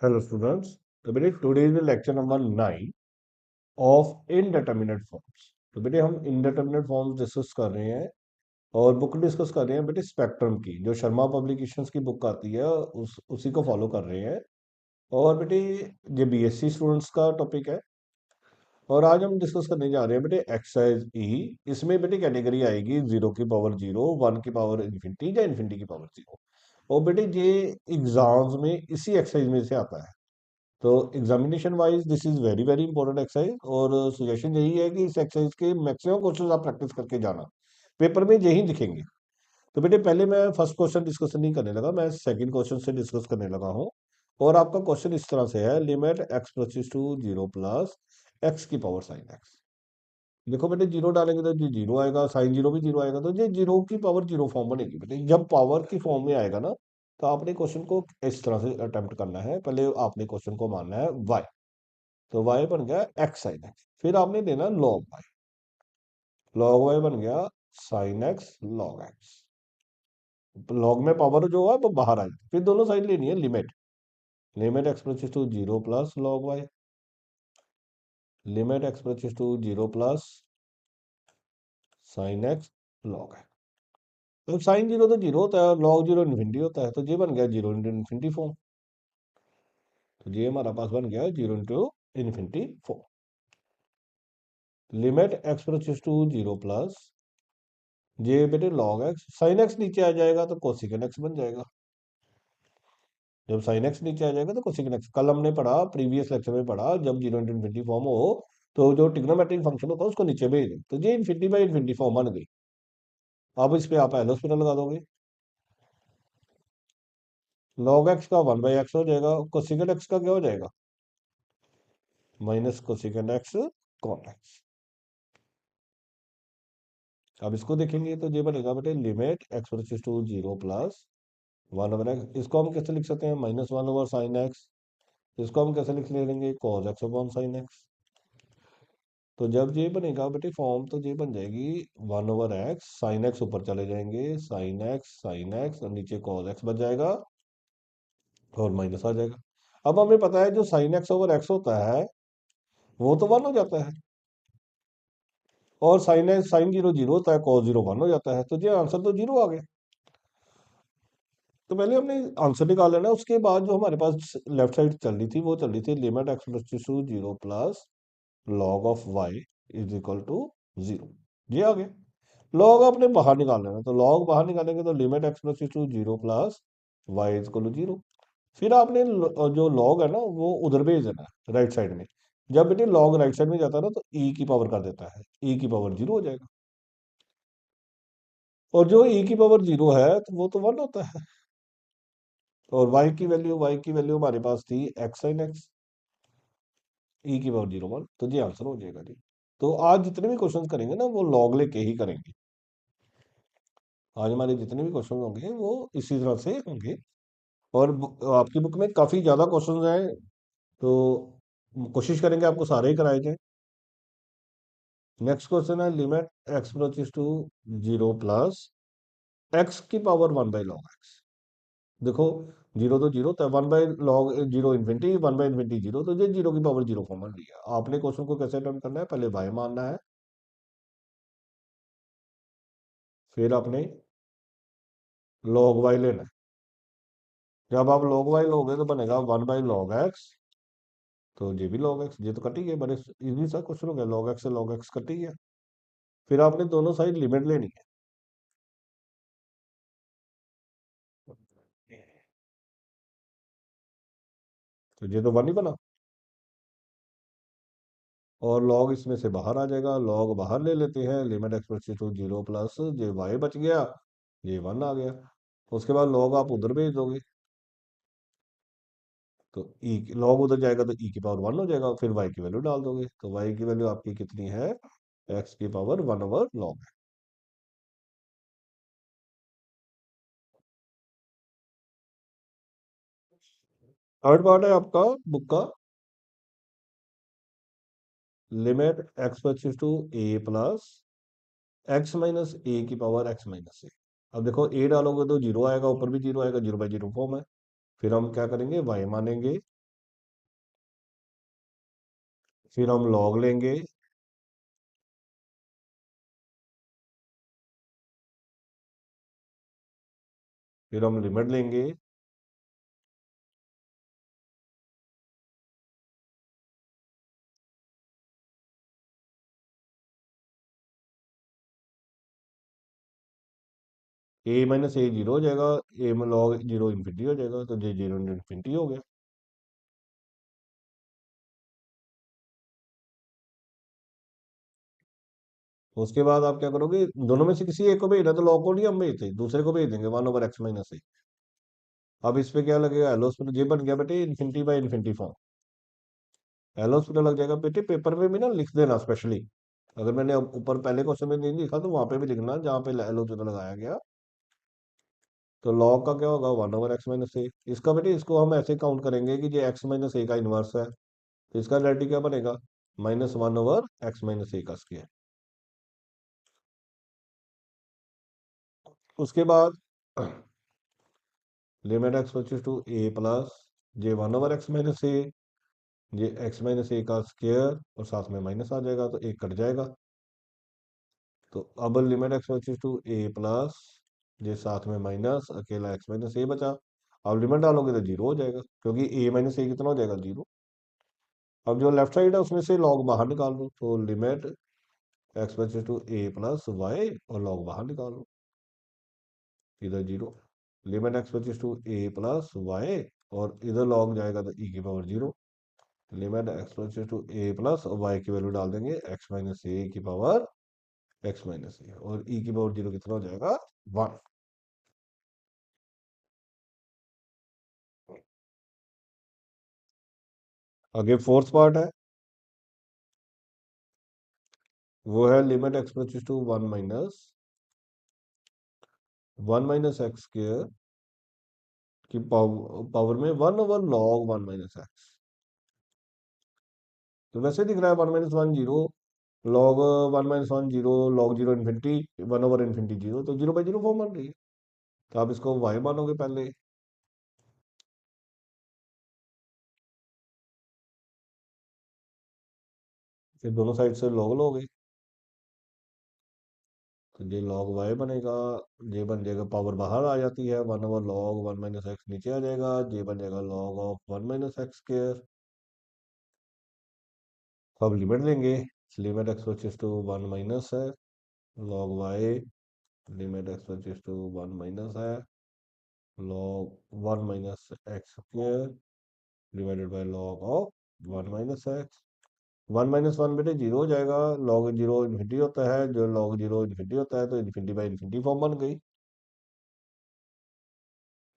Hello students. तो बेटे today is lecture number 9 of indeterminate forms. तो बेटे हम इनडेटर्मिनेट फॉर्म्स डिस्कस कर रहे हैं और बुक डिस्कस कर रहे हैं बेटे स्पेक्ट्रम की, जो शर्मा पब्लिकेशंस की बुक आती है उसी को फॉलो कर रहे हैं। और बेटे ये बीएससी स्टूडेंट्स का टॉपिक है और आज हम डिस्कस करने जा रहे हैं बेटे एक्सरसाइज ई। इसमें बेटे कैटेगरी आएगी 0 की पावर 0, 1 की पावर इन्फिनिटी या इन्फिनिटी की पावर 0। और बेटे ये एग्जाम्स में इसी एक्सरसाइज में से आता है। तो examination wise this is very very important exercise और सजेशन यही है कि इस एक्सरसाइज के मैक्सिमम क्वेश्चंस आप प्रैक्टिस करके जाना, पेपर में यही दिखेंगे। तो बेटे पहले मैं फर्स्ट क्वेश्चन डिस्कस नहीं करने लगा, मैं सेकंड क्वेश्चन से डिस्कस करने लगा हूँ। और आपका क्वेश्चन इस तरह से है, limit x approaches to 0 plus x की पावर साइन एक्स। देखो बेटे जीरो डालेंगे तो ये जीरो आएगा, साइन जीरो भी जीरो आएगा, तो ये जीरो की पावर जीरो फॉर्म बनेगी। बेटे जब पावर की फॉर्म में आएगा ना, तो आपने क्वेश्चन को इस तरह से अटेम्प्ट करना है। पहले आपने क्वेश्चन को मानना है वाई, तो y बन गया एक्स साइन एक्स, फिर आपने देना log y, log y बन गया sign x log x. log में पावर जो है वो बाहर आ जाती, फिर दोनों साइड लेनी है limit, limit x approaches to 0 plus log y, limit x approaches to 0 plus sine x log x। तो साइन जीरो तो जीरो होता है और log जीरो इन्फिनिटी होता है, तो ये बन गया जीरो इंटू इन्फिनिटी फॉर्म। तो ये हमारा पास बन गया zero into infinity form. Limit x approaches to 0 plus, ये बेटे log x, साइन एक्स नीचे आ जाएगा तो कोसिकन एक्स बन जाएगा। जब साइन एक्स नीचे आ जाएगा तो कोसेकन एक्स, कल हमने पढ़ा, प्रीवियस लेक्चर में पढ़ा, जब जीरो इंटू इन्फिनिटी फॉर्म हो तो जो ट्रिग्नोमेट्रिक फंक्शन होता है उसको नीचे भेज दो, तो ये इन्फिनिटी बाई इन्फिनिटी फॉर्म बन गई। अब इस पे आप एलोस्पिनल लगा दोगे, log एक्स का 1/x हो जाएगा, कोसेकन एक्स का क्या हो जाएगा, minus cosecant x cot x. अब इसको देखेंगे तो ये बनेगा बेटे limit x approaches to 0 plus 1/x। इसको हम कैसे लिख सकते हैं, -1/sin x। इसको हम कैसे लिख लेंगे, cos x upon sin x। तो जब ये बनेगा बेटे फॉर्म, तो ये बन जाएगी 1/x, साइन एक्स ऊपर चले जाएंगे, साइन एक्स और नीचे कॉस एक्स बच जाएगा और माइनस आ जाएगा। अब हमें पता है जो साइन एक्स ओवर एक्स होता है वो तो 1 हो जाता है, और sine x sine zero zero होता है, कॉस जीरो 1 हो जाता है, तो ये आंसर तो जीरो आ गया। तो पहले हमने आंसर निकाल लेना, उसके बाद जो हमारे पास लेफ्ट साइड चल रही थी वो चल रही थी limit x plus to 0 plus log of y is equal to 0। ये आ गया। लॉग आपने बाहर निकाल लेना, तो लॉग बाहर निकालेंगे तो limit x plus to 0 plus y is equal to 0। फिर आपने जो लॉग है ना वो उधर भेज देना है राइट साइड में। जब बेटे लॉग राइट साइड में जाता है ना, तो ई की पावर कर देता है, ई की पावर 0 हो जाएगा। और जो ई की पावर 0 है तो वो तो 1 होता है। और y की वैल्यू हमारे पास थी एक्स साइन एक्स, ई की पावर 0 1, तो ये आंसर हो जाएगा जी। तो आज जितने भी क्वेश्चंस करेंगे ना वो लॉग लेके ही करेंगे। आज हमारे जितने भी क्वेश्चन होंगे वो इसी तरह से होंगे। और आपकी बुक में काफी ज्यादा क्वेश्चन हैं, तो कोशिश करेंगे आपको सारे ही कराए जाए। नेक्स्ट क्वेश्चन है limit x approaches to 0 plus x की पावर 1/log x। देखो जीरो तो जीरो था, 1/log 0 इन्फिनिटी, 1/इन्फिनिटी जीरो, तो ये जीरो की पावर जीरो फॉर्म बन लिया। आपने क्वेश्चन को कैसे अटेम्प्ट करना है, पहले y मानना है, फिर आपने log y लेना है। जब आप log y लोगे तो बनेगा 1/log x, तो ये भी log x, ये तो कट ही गया, बड़े इजी सा क्वेश्चन हो गया, log x से log x कट ही गया। फिर आपने दोनों साइड लिमिट लेनी है, तो ये तो 1 ही बना, और log इसमें से बाहर आ जाएगा, log बाहर ले लेते हैं, लिमिट एक्स टू 0 प्लस ये y बच गया, ये 1 आ गया। उसके बाद log आप उधर भेज दोगे, तो ई log उधर जाएगा तो ई की पावर 1 हो जाएगा, फिर y की वैल्यू डाल दोगे, तो y की वैल्यू आपकी कितनी है, x की पावर 1/log है। थर्ड पार्ट है आपका बुक का, limit x to a plus x minus a की पावर एक्स माइनस ए। अब देखो ए डालोगे तो जीरो आएगा, ऊपर भी जीरो आएगा, 0/0 फॉर्म है। फिर हम क्या करेंगे, y मानेंगे, फिर हम लॉग लेंगे, फिर हम लिमिट लेंगे, ए माइनस ए जीरो हो जाएगा, ए में लॉग जीरो इन्फिनिटी हो जाएगा, तो जे जीरो इन्फिनिटी हो गया। उसके बाद आप क्या करोगे, दोनों में से किसी एक को भेजना, तो लॉग को नहीं हम भेजते, दूसरे को भेज देंगे, वन ओवर एक्स माइनस ए। अब इस पे क्या लगेगा, एलोस पे जे बन गया बेटे इन्फिनिटी बाई इन्फिनिटी फॉर्म। एलोस पे लग जाएगा बेटे, पेपर पे भी ना लिख देना स्पेशली। अगर मैंने ऊपर पहले क्वेश्चन में नहीं लिखा तो वहां पे भी लिखना, जहाँ पे एलोस लगाया गया। तो लॉग का क्या होगा, वन ओवर एक्स माइनस ए। इसका बेटे इसको हम ऐसे काउंट करेंगे कि ये एक्स माइनस ए का इनवर्स है, तो इसका डायरेक्टली क्या बनेगा, minus one over x minus a का स्क्वायर। उसके बाद limit x to a plus जे one over x minus a, ये एक्स माइनस ए का स्क्वायर और साथ में माइनस आ जाएगा, तो एक कट जाएगा। तो अब limit x to a plus, ये साथ में माइनस, अकेला एक्स माइनस ए बचा। अब लिमिट डालोगे तो जीरो हो जाएगा, क्योंकि ए माइनस ए कितना हो जाएगा, जीरो। अब जो लेफ्ट साइड है उसमें से लॉग बाहर निकाल दो, तो limit x to a plus y, और लॉग बाहर निकाल लो, इधर zero. Limit x to a plus y, और इधर लॉग जाएगा तो ई की power zero. Limit x to a plus, और वाई की वैल्यू डाल देंगे एक्स माइनस ए की पावर एक्स माइनस ए, और ई की पावर जीरो कितना हो जाएगा, वन। आगे फोर्थ पार्ट है, वो है limit x to one minus x square की पावर में one over log one minus x. तो वैसे दिख रहा है one minus one zero, log one minus one zero, log zero infinity, one over infinity zero, तो जीरो बाई जीरो फॉर्म बन रही है। तो आप इसको वाई मानोगे पहले, फिर दोनों साइड से लॉग लोगे, तो ये लॉग वाई बनेगा। ये बन जाएगा, पावर बाहर आ जाती है, one over log one minus x नीचे आ जाएगा, ये बन जाएगा log of one minus x square. अब लिमिट लेंगे, limit x to one minus है log y, limit x to one minus है log one minus x square divided by log of one minus x. One minus one बेटे zero हो जाएगा, log zero infinity होता है, जो log zero infinity होता है, तो इन्फिनिटी बाई इन्फिनिटी फॉर्म बन गई।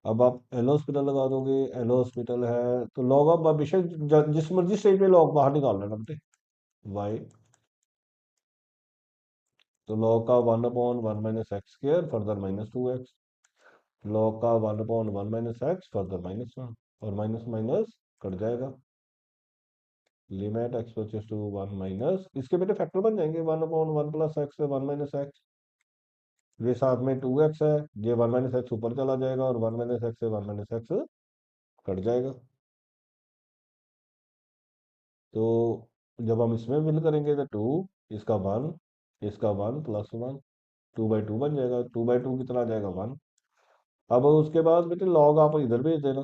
अब आप एल हॉस्पिटल लगा दोगे, एल हॉस्पिटल है, तो लॉग ऑफ बेशक जिस मर्जी स्टेज पे लॉग बाहर निकाल लेना बेटे, वाई। तो लॉग का one upon one minus x square further minus two x, log का one upon one minus x further minus one, और माइनस माइनस कट जाएगा। Limit x to one minus, इसके बेटे फैक्टर बन जाएंगे, one upon one plus x one minus x, ये साथ में टू एक्स है, ये वन माइनस एक्स ऊपर चला जाएगा, और वन माइनस एक्स से वन माइनस एक्स कट जाएगा। तो जब हम इसमें फिल करेंगे तो टू, इसका वन, इसका one plus one, two by two बन जाएगा, टू बाई टू कितना आ जाएगा, वन। अब उसके बाद बेटे लॉग आप इधर भेज देना,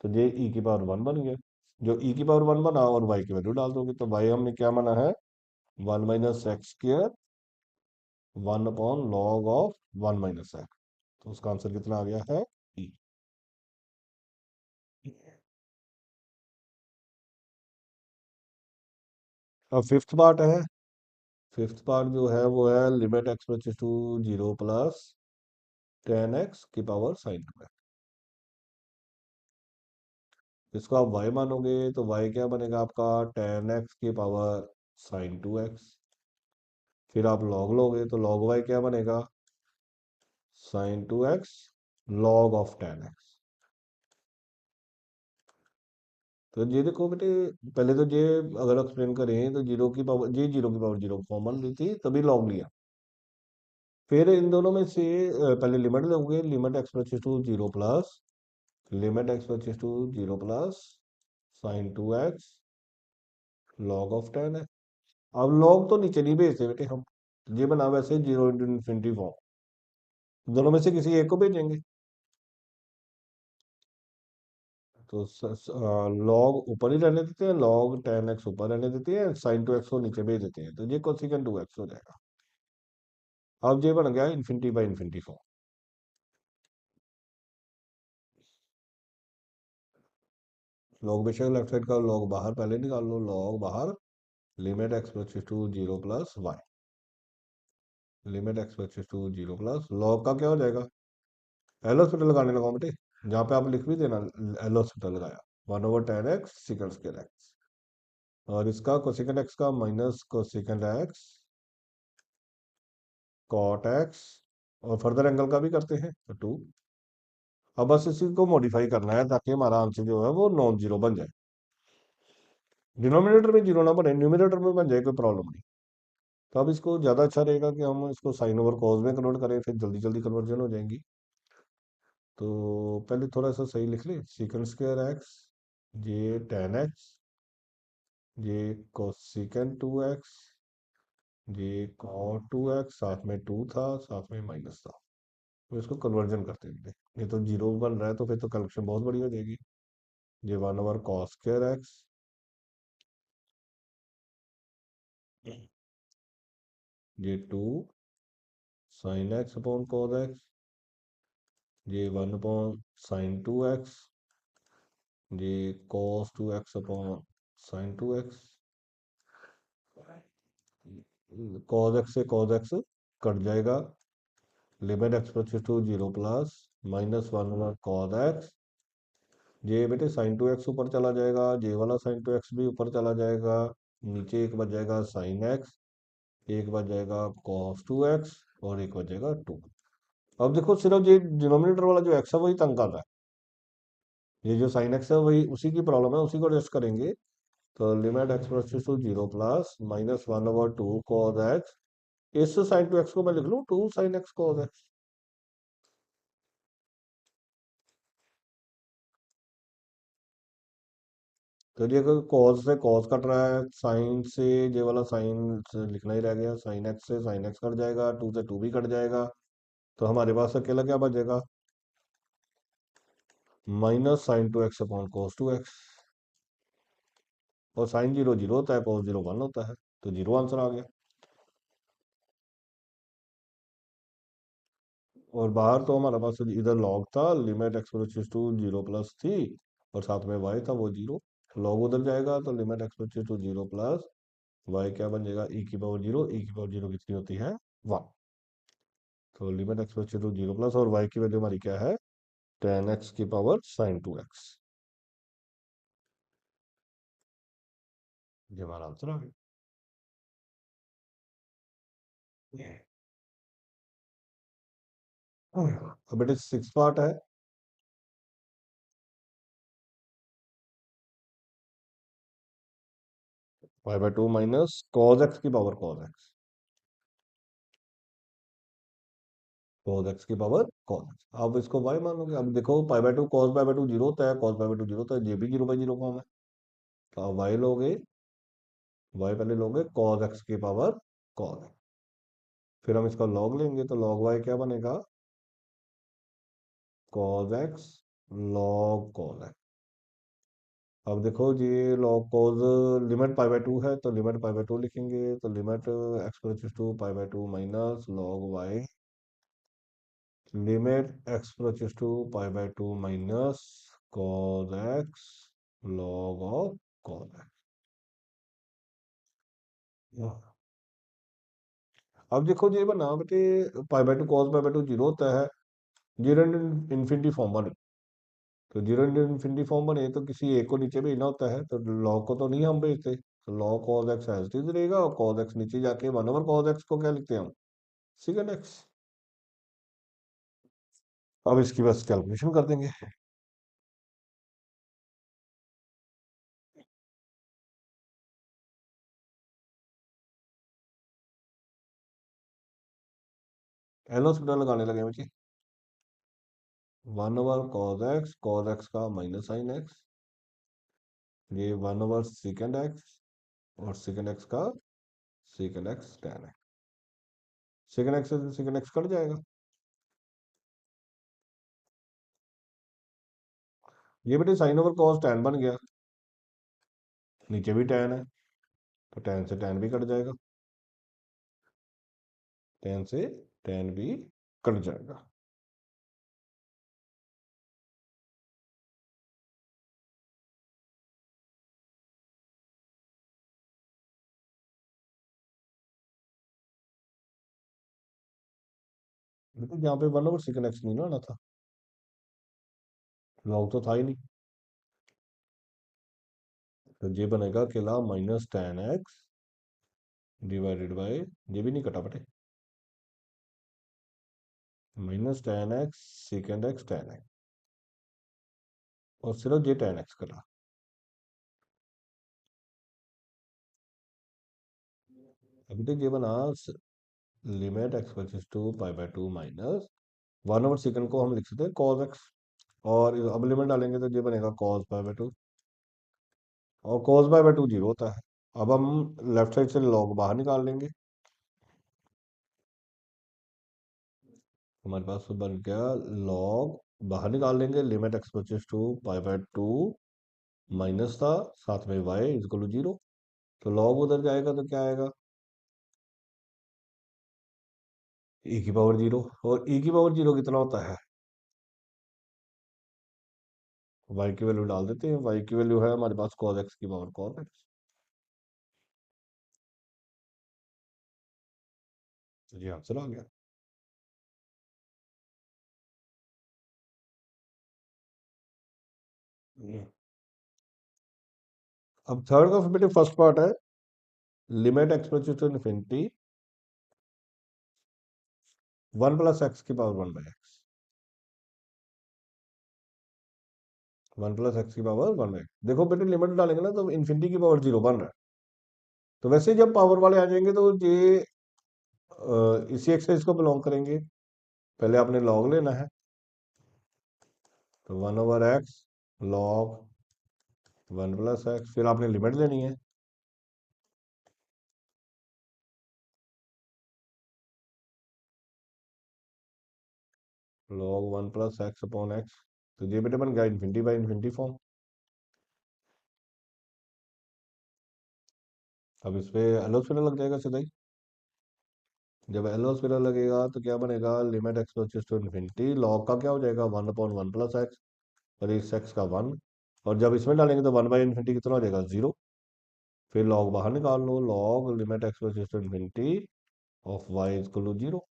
तो ये ई की पावर वन बन गया। जो ई की पावर वन बना, और वाई की वैल्यू डाल दोगे, तो वाई हमने क्या माना है, one minus x square one upon log of one minus x, तो उसका आंसर कितना आ गया है, ई। अब फिफ्थ पार्ट है, फिफ्थ पार्ट जो है वो है limit x to zero plus ten x की पावर साइन टू एक्स। इसको आप y मानोगे, तो y क्या बनेगा आपका, टेन एक्स की पावर साइन टू एक्स। फिर आप लॉग लोगे, तो लॉग y क्या बनेगा, sign two x log of ten x. तो ये देखो बेटे, पहले तो ये अगर एक्सप्लेन करें तो जीरो की पावर, ये जीरो की पावर जीरो फॉर्म बन रही थी, तभी लॉग लिया। फिर इन दोनों में से पहले लिमिट लोगे, limit x to zero plus, limit x to zero plus sine two x log of 10 है। अब लॉग तो नीचे नहीं भेजते बेटे हम, ये बना वैसे 0 into ∞ फॉर्म, दोनों में से किसी एक को भेजेंगे। तो लॉग ऊपर ही रहने देते हैं, लॉग 10x ऊपर रहने देते हैं, साइन 2x को नीचे भेज देते हैं, तो ये कोसिकेंट 2x हो जाएगा। अब ये बन गया infinity by infinity form. Log बेशक लेफ्ट साइड का लॉग बाहर पहले निकाल लो, लॉग बाहर limit x plus to zero plus y, limit x plus to zero plus log का क्या हो जाएगा, एल हॉस्पिटल लगाने लगा बेटे, जहाँ पे आप लिख भी देना एल हॉस्पिटल लगाया, 1/10x सिकल स्केयर एक्स, और इसका कोसेकेंड एक्स का minus cosecant x cot x, और फर्दर एंगल का भी करते हैं तो 2। अब बस इसी को मॉडिफाई करना है ताकि हमारा आंसर जो है वो नॉन जीरो बन जाए, डिनोमिनेटर में जीरो ना बने, न्यूमिनेटर में बन जाए कोई प्रॉब्लम नहीं। तो अब इसको ज़्यादा अच्छा रहेगा कि हम इसको साइन ओवर कॉस में कन्वर्ट करें, फिर जल्दी जल्दी कन्वर्जन हो जाएंगी। तो पहले थोड़ा सा सही लिख ले, सीकन स्क्वायर एक्स, ये 10x, ये कोसिकन 2x, ये कॉट 2x, साथ में 2 था, साथ में माइनस था। तो इसको कन्वर्जन करते हैं, ये तो जीरो बन रहा है तो फिर तो कलेक्शन बहुत बड़ी हो जाएगी। ये 1/cos² x, ये 2 sin x upon cos x, ये 1/sin 2x, ये cos 2x upon sin 2x, cos x से cos x कट जाएगा, limit x plus to zero plus -1/cos x, ये बेटे sin 2x ऊपर चला जाएगा, ये वाला sin 2x भी ऊपर चला जाएगा, नीचे एक बच जाएगा sin x, एक बच जाएगा cos 2x, और एक बच जाएगा 2। अब देखो सिर्फ ये डिनोमिनेटर वाला जो x है वही तंग कर रहा है, ये जो sin x है वही उसी की प्रॉब्लम है, उसी को एडजस्ट करेंगे। तो limit x plus to zero plus -1/2 cos x, इस sin 2x को मैं लिख लूँ 2 sin x cos x। तो ये अगर cos से cos कट रहा है, साइन से ये वाला साइन लिखना ही रह गया, sin x से sin x कट जाएगा, 2 से 2 भी कट जाएगा, तो हमारे पास अकेला क्या बचेगा, -sin 2x upon cos 2x, और साइन जीरो जीरो होता है, cos जीरो 1 होता है, तो जीरो आंसर आ गया। और बाहर तो हमारे पास इधर लॉग था, limit x plus to zero plus थी, और साथ में वाई था वो जीरो, लॉग उधर जाएगा तो limit x plus to zero plus y क्या बन जाएगा, ई की पावर जीरो, ई की पावर जीरो कितनी होती है 1। तो limit x plus to zero plus, और वाई की वैल्यू हमारी क्या है 10x की पावर sin 2x, ये हमारा आंसर आ गया। अब बेटे 6 पार्ट है, 5/2 माइनस cos x की power cos x, cos x की पावर cos x, अब इसको y मानोगे, अब देखो π/2 cos π/2 जीरो होता है, cos π/2 जीरो होता है, ये भी 0/0 फॉर्म है, तो अब y लोगे, y पहले लोगे cos x की पावर cos x, फिर हम इसका log लेंगे तो log y क्या बनेगा, cos x log cos x। अब देखो ये log cos, लिमिट π/2 है तो लिमिट π/2 लिखेंगे, तो limit x plus to π/2 minus log y, limit x plus to π/2 minus cos x log of cos x। अब देखो ये बना बेटे, π/2 cos π/2 जीरो होता है, जीरो इन्फिनिटी फॉर्म बने, तो जीरो इन्फिनिटी फॉर्म बने तो किसी एक को नीचे भेजना होता है, तो log को तो नहीं हम भेजते, तो log cos x as it is रहेगा, और cos x नीचे जाके 1/cos x को क्या लिखते हैं हम, secant x। अब इसकी बस कैलकुलेशन कर देंगे, एल हॉस्पिटल लगाने लगे बच्चे, 1/cos x, cos x का माइनस sin x, ये 1/secant x, और सेकंड एक्स का second x ten x, second x से सेकंड एक्स कट जाएगा। ये बेटे साइन ओवर कॉस टेन बन गया, नीचे भी टेन है तो टेन से टेन भी कट जाएगा, टेन से टेन भी कट जाएगा। लेकिन यहाँ पे वन ओवर सेकंड एक्स नहीं ना आना था, लॉग तो था ही नहीं। तो ये बनेगा अकेला minus ten x divided by, ये भी नहीं कटा बटे, minus ten x second x ten x, और सिर्फ ये टेन एक्स कटा। अभी तक ये बना limit x versus to pi by two minus one over second को हम लिख सकते हैं कॉस एक्स, और अब लिमिट डालेंगे तो ये बनेगा कॉस पाई बाय टू, और cos pi by to zero होता है। अब हम लेफ्ट साइड से लॉग बाहर निकाल लेंगे, हमारे पास तो बन गया लॉग, बाहर निकाल लेंगे limit x versus to pi by two minus था, साथ में y is equal to zero, तो लॉग उधर जाएगा तो क्या आएगा, ई की पावर जीरो, और ई की पावर जीरो कितना होता है, वाई की वैल्यू डाल देते हैं, वाई की वैल्यू है हमारे पास cos एक्स की पावर cos एक्स, तो ये आंसर आ गया। हम्म। अब थर्ड का बेटे फर्स्ट पार्ट है limit x to infinity one plus x की power one by x, one plus x की पावर वन बाई, देखो बेटे लिमिट डालेंगे ना तो इन्फिनिटी की पावर जीरो बन रहा है, तो वैसे ही जब पावर वाले आ जाएंगे तो ये इसी एक्सरसाइज को बिलोंग करेंगे। पहले आपने लॉग लेना है, तो one over x log one plus x, फिर आपने लिमिट लेनी है, log one plus x upon x, तो ये बेटे बन गया इन्फिनिटी बाई इन्फिनिटी फॉर्म। अब इस पे एलोस्फेयर लग जाएगा सीधा ही, जब एलोस्फेयर लगेगा तो क्या बनेगा limit x goes to infinity, log का क्या हो जाएगा one upon one plus x, और इस एक्स का वन, और जब इसमें डालेंगे तो वन बाई इन्फिनिटी कितना हो जाएगा जीरो, फिर लॉग बाहर निकाल लो, log limit x goes to infinity of y is equal to zero,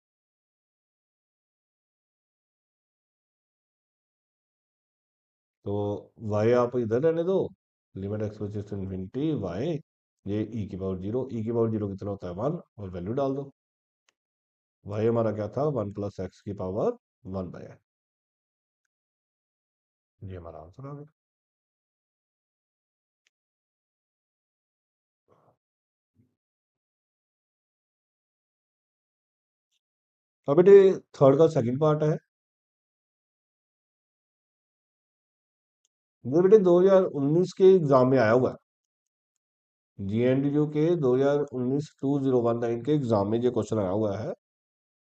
तो वाई आप इधर रहने दो, limit x goes to infinity y, ये ई की पावर जीरो, ई की पावर जीरो कितना होता है वन, और वैल्यू डाल दो, वाई हमारा क्या था वन प्लस एक्स की पावर वन बाई एक्स, ये हमारा आंसर आ गया। अब बेटे थर्ड का सेकंड पार्ट है, ये बेटे 2019 के एग्जाम में आया हुआ है, जीएनडीयू के 2019 2019 के एग्जाम में ये क्वेश्चन आया हुआ है,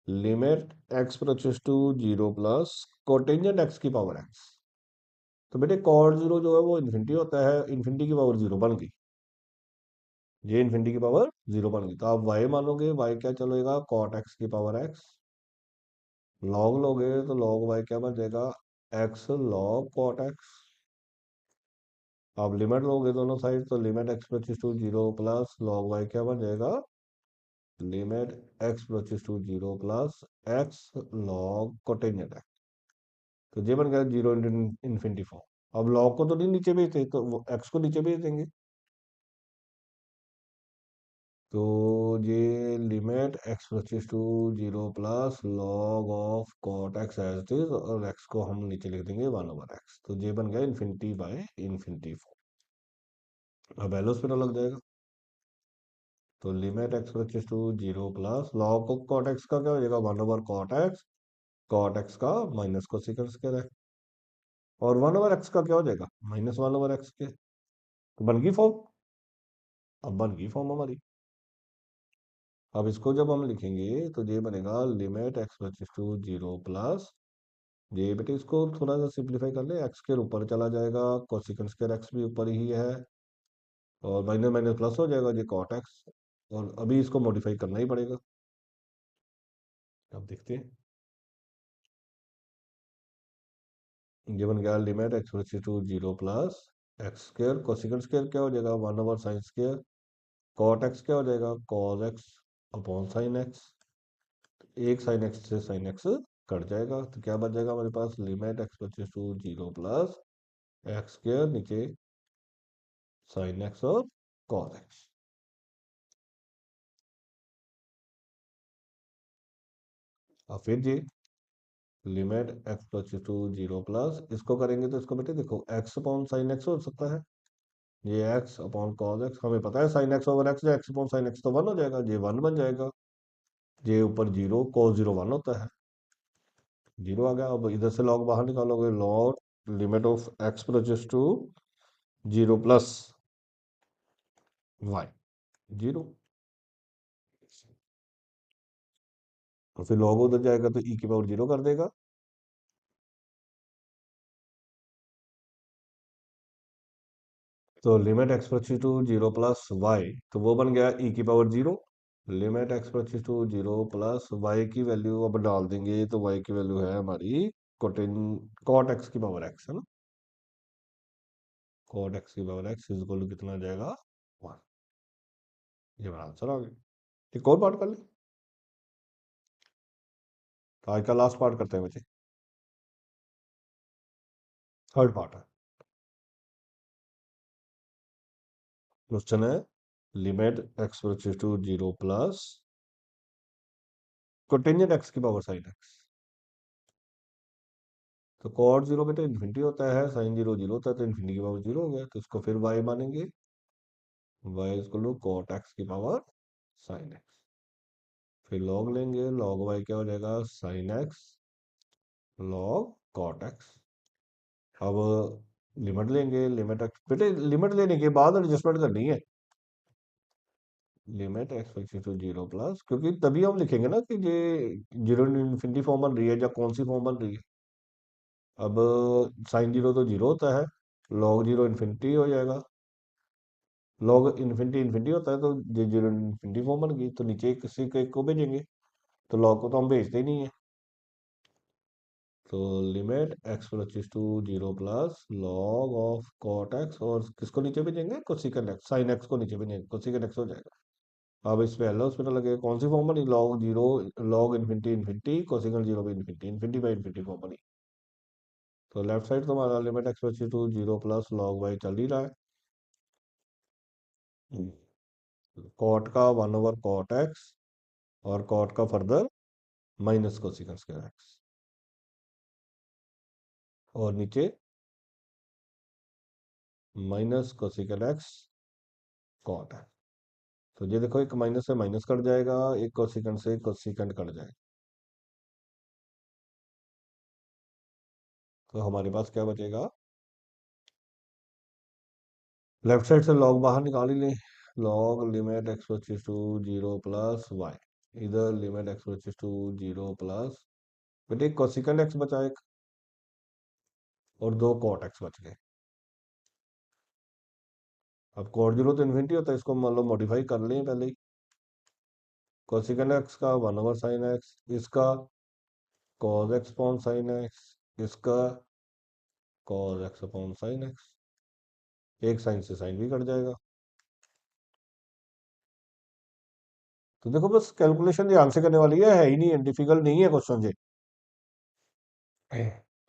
limit x approaches to zero plus cotangent x की पावर एक्स, तो बेटे कॉट जीरो जो है वो इन्फिनिटी होता है, इन्फिनिटी की पावर जीरो बन गई, ये इन्फिनिटी की पावर जीरो बन गई, तो आप वाई मानोगे, वाई क्या चलेगा कॉट एक्स की पावर एक्स, लॉग लोगे तो लॉग वाई क्या बन जाएगा एक्स लॉग कॉट एक्स, आप लिमिट लोगे दोनों साइड तो limit x approaches to zero plus log y क्या बन जाएगा limit x approaches to zero plus x log cotangent x, तो ये बन गया जीरो इन्फिनिटी फॉर्म। अब लॉग को तो नहीं नीचे भेजते तो वो एक्स को नीचे भेज देंगे, तो ये limit x approaches to zero plus log of cot x as it is, और एक्स को हम नीचे लिख देंगे वन ओवर एक्स, तो ये बन गया इन्फिनिटी बाय इन्फिनिटी फॉर्म। अब एलोस पे लग जाएगा, तो limit x approaches to zero plus log of cot x का क्या हो जाएगा वन ओवर कॉट एक्स का माइनस को सीकर स्क्वायर है, और वन ओवर एक्स का क्या हो जाएगा माइनस वन ओवर एक्स के, तो बन गई फॉर्म। अब बन गई फॉर्म हमारी। अब इसको जब हम लिखेंगे तो ये बनेगा limit x approaches to zero plus, ये बेटे इसको थोड़ा सा सिंप्लीफाई कर ले, एक्स के ऊपर चला जाएगा, कोसिकन स्क्वायर एक्स भी ऊपर ही है, और माइनस माइनस प्लस हो जाएगा, ये कॉट एक्स। और अभी इसको मॉडिफाई करना ही पड़ेगा। अब देखते हैं। ये बन गया limit x approaches to zero plus x square, cosecant square क्या हो जाएगा, 1/sin स्क्वायर, कॉट एक्स क्या हो जाएगा, cos x upon sine x. एक साइन एक्स से साइन एक्स कट जाएगा, तो क्या बच जाएगा हमारे पास, limit x approaches to zero plus x square, नीचे साइन एक्स और कॉस एक्स। और फिर जी limit x approaches to zero plus, इसको करेंगे तो इसको बेटे देखो एक्स अपॉन साइन एक्स हो सकता है, ये एक्स अपॉन कॉस एक्स, हमें पता है sine x over x, x upon sine x तो वन हो जाएगा, ये वन बन जाएगा, ये ऊपर जीरो, कॉस जीरो वन होता है, जीरो आ गया। अब इधर से लॉग बाहर निकालोगे, log limit of x approaches to zero plus y, zero. तो फिर लॉग उधर जाएगा तो ई की पावर जीरो कर देगा, तो limit x approaches to zero plus y, तो वो बन गया ई की power zero. Limit x approaches to zero plus y की वैल्यू अब डाल देंगे, तो वाई की वैल्यू है हमारी कोटेन कॉट एक्स की पावर एक्स है ना, कॉट एक्स की power x is equal to कितना आ जाएगा, वन। ये हमारा आंसर आ गया। एक और पार्ट कर ले, तो आज का लास्ट पार्ट करते हैं बच्चे, थर्ड पार्ट है। क्वेश्चन है limit x approaches to zero plus cotangent x की पावर साइन एक्स, तो कॉट जीरो बेटा इन्फिनिटी होता है, साइन जीरो जीरो होता है, तो इन्फिनिटी की पावर जीरो हो गया, तो इसको फिर वाई मानेंगे, y is to cot x की पावर साइन एक्स। फिर लॉग लेंगे, लॉग वाई क्या हो जाएगा, sine x log cot x. अब लिमिट लेंगे, लिमिट एक्स बेटे लिमिट लेने के बाद एडजस्टमेंट करनी है, limit x equal to zero plus, क्योंकि तभी हम लिखेंगे ना कि ये जीरो इन्फिनिटी फॉर्म बन रही है या कौन सी फॉर्म बन रही है। अब साइन जीरो तो जीरो होता है, लॉग जीरो इन्फिनिटी हो जाएगा, लॉग इन्फिनिटी इन्फिनिटी होता है, तो ये जीरो इन्फिनिटी फॉर्म बन गई, तो नीचे किसी को एक को भेजेंगे, तो लॉग को तो हम भेजते ही नहीं है, तो limit x plus to zero plus log of cot x, और किसको नीचे भेजेंगे, कोसिकन एक्स, साइन एक्स को नीचे भेजेंगे, कोसिकन एक्स हो जाएगा। अब इस पे एल हॉस्पिटल लगे, कौन सी फॉर्म बनी, log zero, log infinity infinity, cosecant zero by infinity, infinity by infinity form बनी। तो लेफ्ट साइड तो हमारा limit x plus to zero plus log y चल ही रहा है, कॉट का वन ओवर कॉट एक्स, और कॉट का further minus cosecant square x, और नीचे माइनस कोसिकन एक्स कॉट है। तो ये देखो एक माइनस से माइनस कट जाएगा, एक कोसिकन से कोसिकन कट जाएगा, तो हमारे पास क्या बचेगा, लेफ्ट साइड से लॉग बाहर निकाल ही लें, log limit x approaches to zero plus y, इधर limit x approaches to zero plus, बेटे कोसिकन एक्स बचा एक, और दो कॉट एक्स बच गए। अब कॉट जीरो तो इन्फिनिटी होता है, इसको मान लो मॉडिफाई कर लें पहले ही, कोसिकन एक्स का वन ओवर साइन एक्स, इसका cos x upon sine x, इसका cos x upon sine x, एक साइन से साइन भी कट जाएगा। तो देखो बस कैलकुलेशन ये आंसर करने वाली है ही नहीं, डिफिकल्ट नहीं है क्वेश्चन ये।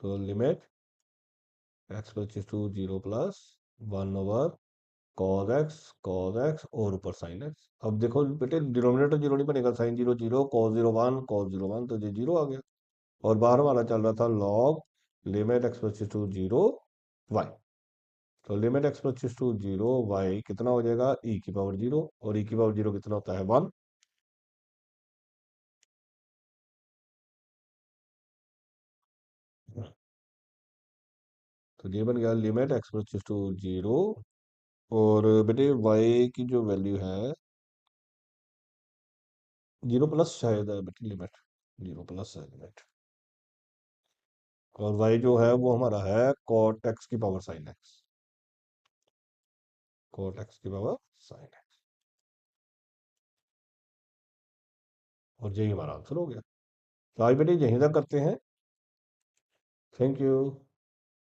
तो limit x approaches to zero plus one over cos x और ऊपर साइन एक्स। अब देखो बेटे डिनोमिनेटर जीरो नहीं बनेगा, sine zero zero, cos zero one, तो ये जीरो आ गया, और बाहर हमारा चल रहा था log limit x approaches to zero y, तो limit x approaches to zero y कितना हो जाएगा, ई की पावर जीरो, और ई की पावर जीरो कितना होता है, वन। तो ये बन गया limit x approaches to zero और बेटे y की जो वैल्यू है 0 प्लस शायद है बेटे लिमिट, 0 प्लस है लिमिट। और y जो है वो हमारा है cot x की power sign x, cot x की पावर साइन x। और यही हमारा आंसर हो गया। तो आज बेटे यहीं तक करते हैं। Thank you.